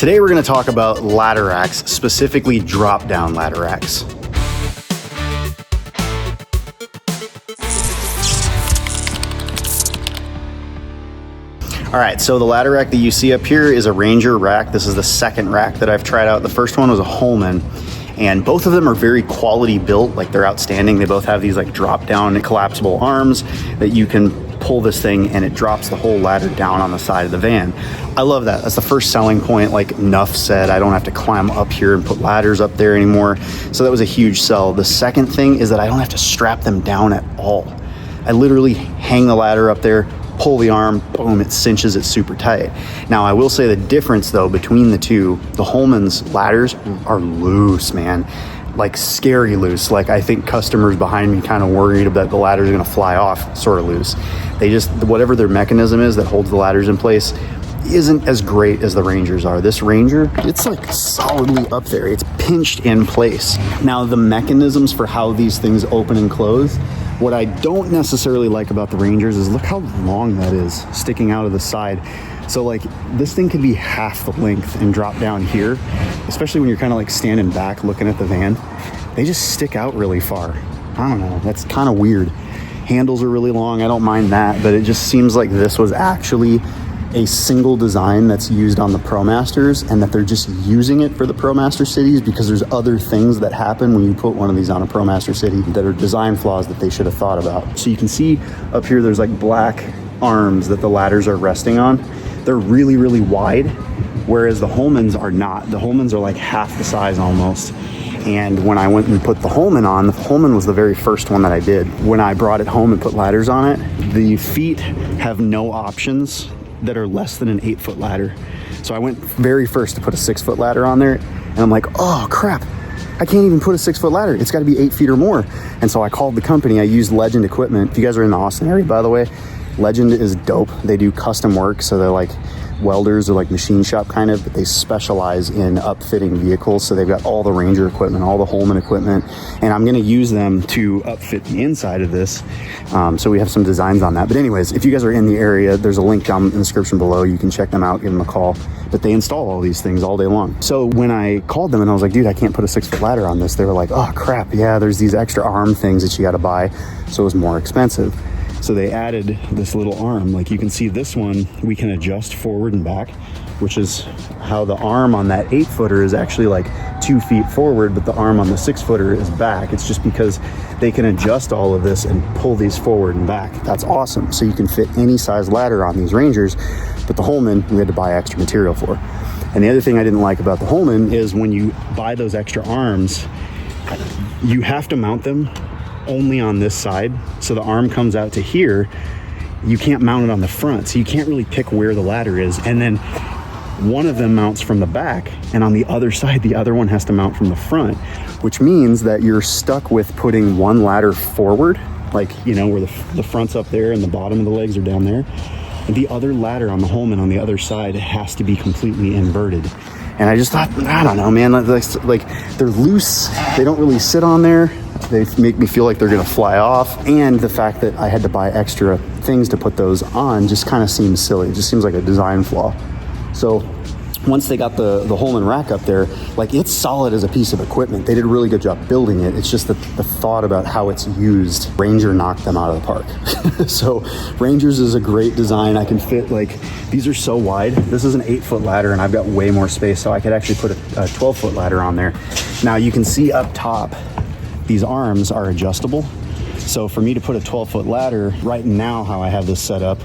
Today we're going to talk about ladder racks, specifically drop-down ladder racks. All right, so the ladder rack that you see up here is a Ranger rack. This is the second rack that I've tried out. The first one was a Holman, and both of them are very quality built, like they're outstanding. They both have these like drop-down collapsible arms that you can pull this thing and it drops the whole ladder down on the side of the van. I love that. That's the first selling point. Like Nuff said, I don't have to climb up here and put ladders up there anymore. So that was a huge sell. The second thing is that I don't have to strap them down at all. I literally hang the ladder up there, pull the arm, boom, it cinches it super tight. Now I will say the difference though between the two, the Holman's ladders are loose, man. Like scary loose. Like I think customers behind me kind of worried that the ladders are gonna fly off sort of loose. They just, whatever their mechanism is that holds the ladders in place isn't as great as the Rangers are. This Ranger, it's like solidly up there. It's pinched in place. Now the mechanisms for how these things open and close, what I don't necessarily like about the Rangers is look how long that is sticking out of the side. So like this thing could be half the length and drop down here, especially when you're kind of like standing back looking at the van. They just stick out really far. I don't know, that's kind of weird. Handles are really long, I don't mind that, but it just seems like this was actually a single design that's used on the ProMasters and that they're just using it for the ProMaster cities because there's other things that happen when you put one of these on a ProMaster city that are design flaws that they should have thought about. So you can see up here there's like black arms that the ladders are resting on. They're really, really wide, whereas the Holmans are not. The Holmans are like half the size almost. And when I went and put the Holman on, the Holman was the very first one that I did. When I brought it home and put ladders on it, the feet have no options that are less than an 8-foot ladder. So I went very first to put a 6-foot ladder on there, and I'm like, oh crap, I can't even put a 6-foot ladder. It's gotta be 8 feet or more. And so I called the company. I used Legend equipment. If you guys are in the Austin area, by the way, Legend is dope. They do custom work, so they're like welders or like machine shop kind of, but they specialize in upfitting vehicles. So they've got all the Ranger equipment, all the Holman equipment, and I'm gonna use them to upfit the inside of this. So we have some designs on that. But anyways, if you guys are in the area, there's a link down in the description below. You can check them out, give them a call. But they install all these things all day long. So when I called them and I was like, dude, I can't put a 6-foot ladder on this, they were like, oh crap, yeah, there's these extra arm things that you gotta buy. So it was more expensive. So they added this little arm. Like you can see this one, we can adjust forward and back, which is how the arm on that 8-footer is actually like 2 feet forward, but the arm on the 6-footer is back. It's just because they can adjust all of this and pull these forward and back. That's awesome. So you can fit any size ladder on these Rangers, but the Holman, we had to buy extra material for. And the other thing I didn't like about the Holman is when you buy those extra arms, you have to mount them only on this side. So the arm comes out to here. You can't mount it on the front. So you can't really pick where the ladder is. And then one of them mounts from the back, and on the other side, the other one has to mount from the front, which means that you're stuck with putting one ladder forward, like, you know, where the front's up there and the bottom of the legs are down there. And the other ladder on the Holman on the other side has to be completely inverted. And I just thought, I don't know, man, like they're loose. They don't really sit on there. They make me feel like they're gonna fly off. And the fact that I had to buy extra things to put those on just kind of seems silly. It just seems like a design flaw. So once they got the Holman rack up there, like it's solid as a piece of equipment. They did a really good job building it. It's just that the thought about how it's used, Ranger knocked them out of the park. So Rangers is a great design. I can fit, like, these are so wide. This is an 8-foot ladder and I've got way more space, so I could actually put a 12-foot ladder on there. Now you can see up top, these arms are adjustable. So for me to put a 12-foot ladder, right now how I have this set up,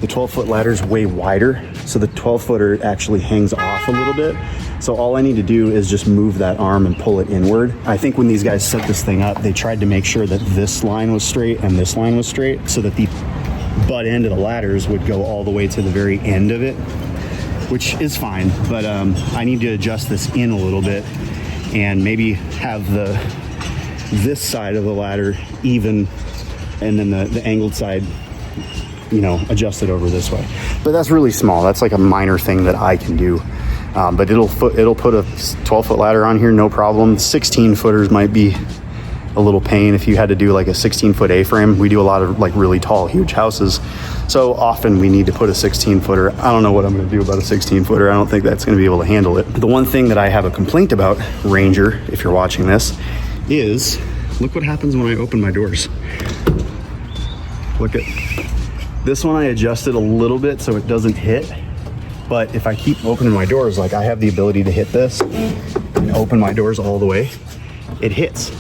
the 12-foot ladder is way wider, so the 12-footer actually hangs off a little bit. So all I need to do is just move that arm and pull it inward. I think when these guys set this thing up, they tried to make sure that this line was straight and this line was straight, so that the butt end of the ladders would go all the way to the very end of it, which is fine. But I need to adjust this in a little bit and maybe have this side of the ladder even, and then the angled side, you know, adjust it over this way. But that's really small. That's like a minor thing that I can do. But it'll put a 12-foot ladder on here, no problem. 16-footers might be a a little pain if you had to do like a 16-foot A-frame. We do a lot of like really tall, huge houses. So often we need to put a 16-footer. I don't know what I'm gonna do about a 16-footer. I don't think that's gonna be able to handle it. The one thing that I have a complaint about, Ranger, if you're watching this, is look what happens when I open my doors. Look at this one. I adjusted a little bit so it doesn't hit. But if I keep opening my doors, like I have the ability to hit this and open my doors all the way, it hits.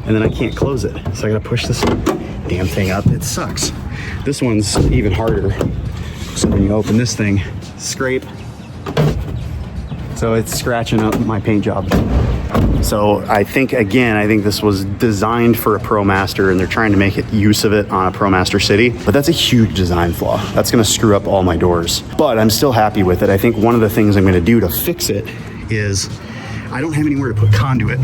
And then I can't close it. So I gotta push this damn thing up. It sucks. This one's even harder. So when you open this thing, scrape. So it's scratching up my paint job. So I think this was designed for a ProMaster and they're trying to make use of it on a ProMaster City, but that's a huge design flaw. That's gonna screw up all my doors, but I'm still happy with it. I think one of the things I'm gonna do to fix it is I don't have anywhere to put conduit.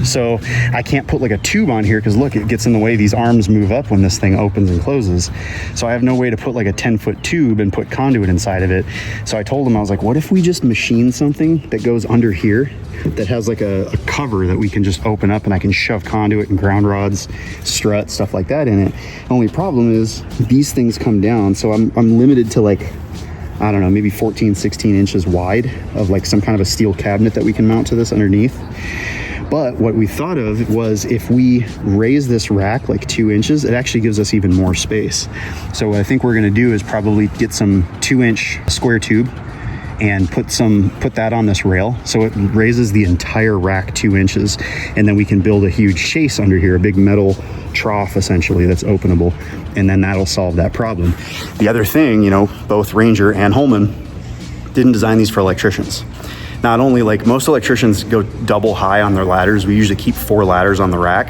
So I can't put like a tube on here because look, it gets in the way. These arms move up when this thing opens and closes. So I have no way to put like a 10-foot tube and put conduit inside of it. So I told him, I was like, what if we just machine something that goes under here that has like a cover that we can just open up and I can shove conduit and ground rods, struts, stuff like that in it. Only problem is these things come down. So I'm limited to like, I don't know, maybe 14, 16 inches wide of like some kind of a steel cabinet that we can mount to this underneath. But what we thought of was if we raise this rack like 2 inches, it actually gives us even more space. So what I think we're gonna do is probably get some 2-inch square tube and put that on this rail so it raises the entire rack 2 inches, and then we can build a huge chase under here, a big metal trough essentially that's openable, and then that'll solve that problem. The other thing, you know, both Ranger and Holman didn't design these for electricians. Not only, like most electricians go double high on their ladders, we usually keep 4 ladders on the rack.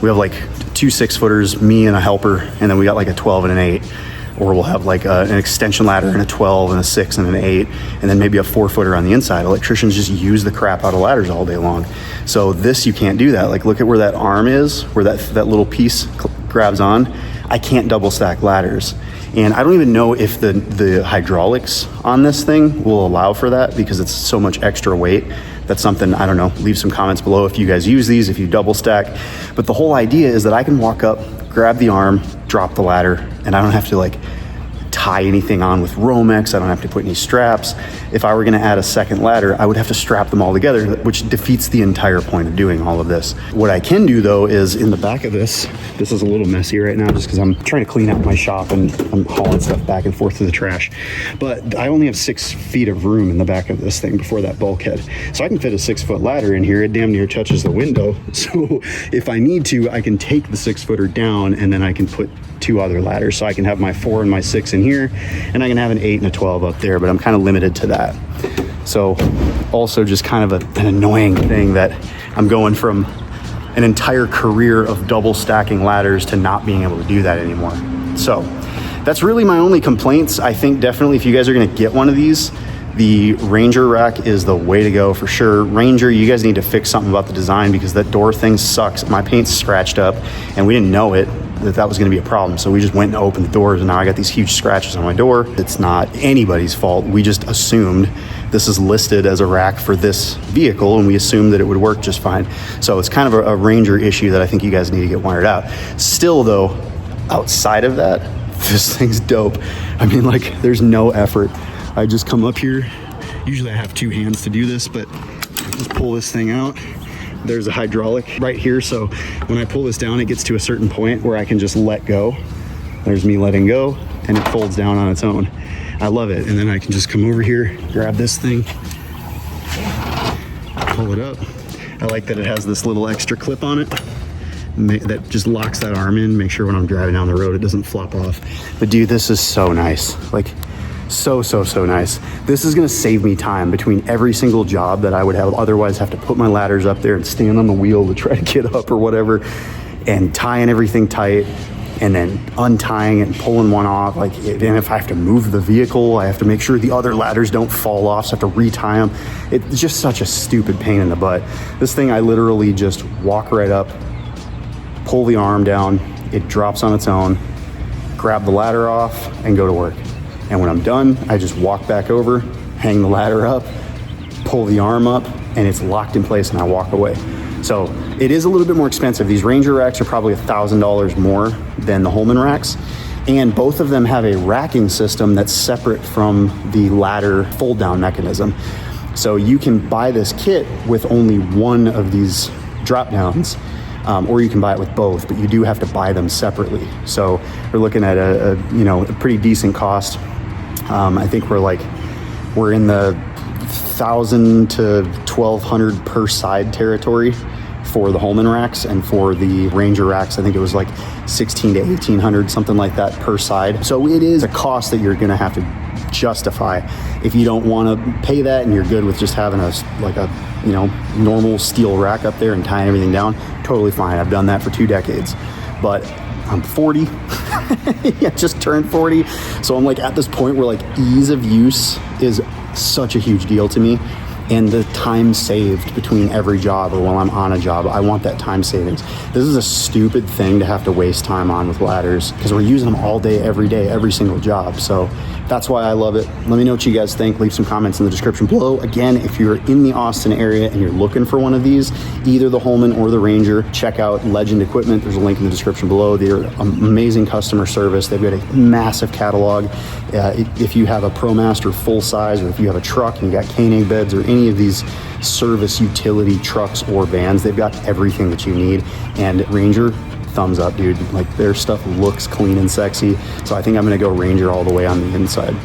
We have like 2 6-footers, me and a helper, and then we got like a 12 and an 8. Or we'll have like an extension ladder and a 12 and a 6 and an 8, and then maybe a 4-footer on the inside. Electricians just use the crap out of ladders all day long. So this, you can't do that. Like look at where that arm is, where that little piece grabs on. I can't double stack ladders. And I don't even know if the hydraulics on this thing will allow for that because it's so much extra weight. That's something, I don't know, leave some comments below if you guys use these, if you double stack. But the whole idea is that I can walk up, grab the arm, drop the ladder, and I don't have to like tie anything on with Romex. I don't have to put any straps. If I were gonna add a second ladder, I would have to strap them all together, which defeats the entire point of doing all of this. What I can do though is in the back of this is a little messy right now just because I'm trying to clean out my shop and I'm hauling stuff back and forth to the trash. But I only have 6 feet of room in the back of this thing before that bulkhead. So I can fit a 6-foot ladder in here. It damn near touches the window. So if I need to, I can take the 6-footer down and then I can put 2 other ladders. So I can have my 4 and my 6 in here, and I can have an 8 and a 12 up there, but I'm kind of limited to that. So also just kind of an annoying thing that I'm going from an entire career of double stacking ladders to not being able to do that anymore. So that's really my only complaints. I think definitely if you guys are gonna get one of these, the Ranger rack is the way to go for sure. Ranger, you guys need to fix something about the design because that door thing sucks. My paint's scratched up and we didn't know it, that was gonna be a problem. So we just went and opened the doors and now I got these huge scratches on my door. It's not anybody's fault. We just assumed this is listed as a rack for this vehicle and we assumed that it would work just fine. So it's kind of a Ranger issue that I think you guys need to get wired out. Still though, outside of that, this thing's dope. I mean, like there's no effort. I just come up here. Usually I have 2 hands to do this, but just pull this thing out. There's a hydraulic right here. So when I pull this down, it gets to a certain point where I can just let go. There's me letting go and it folds down on its own. I love it. And then I can just come over here, grab this thing, pull it up. I like that it has this little extra clip on it that just locks that arm in, make sure when I'm driving down the road, it doesn't flop off. But dude, this is so nice. Like, so nice. This is gonna save me time between every single job that I would otherwise have to put my ladders up there and stand on the wheel to try to get up or whatever, and tying everything tight and then untying and pulling one off. Like, and if I have to move the vehicle, I have to make sure the other ladders don't fall off, so I have to retie them. It's just such a stupid pain in the butt. This thing, I literally just walk right up, pull the arm down, it drops on its own, grab the ladder off and go to work. And when I'm done, I just walk back over, hang the ladder up, pull the arm up, and it's locked in place and I walk away. So It is a little bit more expensive. These Ranger racks are probably $1,000 more than the Holman racks. And both of them have a racking system that's separate from the ladder fold down mechanism. So you can buy this kit with only one of these drop downs, or you can buy it with both, but you do have to buy them separately. So we're looking at a pretty decent cost. I think we're in the $1,000 to $1,200 per side territory for the Holman racks, and for the Ranger racks, I think it was like $1,600 to $1,800, something like that per side. So it is a cost that you're gonna have to justify. If you don't wanna pay that and you're good with just having a normal steel rack up there and tying everything down, totally fine. I've done that for 2 decades. But I'm 40, I just turned 40. So I'm like at this point where like ease of use is such a huge deal to me. And the time saved between every job, or while I'm on a job, I want that time savings. This is a stupid thing to have to waste time on with ladders, because we're using them all day, every single job. So that's why I love it. Let me know what you guys think. Leave some comments in the description below. Again, if you're in the Austin area and you're looking for one of these, either the Holman or the Ranger, check out Legend Equipment. There's a link in the description below. They're amazing customer service. They've got a massive catalog. If you have a ProMaster full size, or if you have a truck and you got Koenig beds or any of these service utility trucks or vans, they've got everything that you need. And Ranger, thumbs up, dude. Like, their stuff looks clean and sexy. So I think I'm gonna go Ranger all the way on the inside.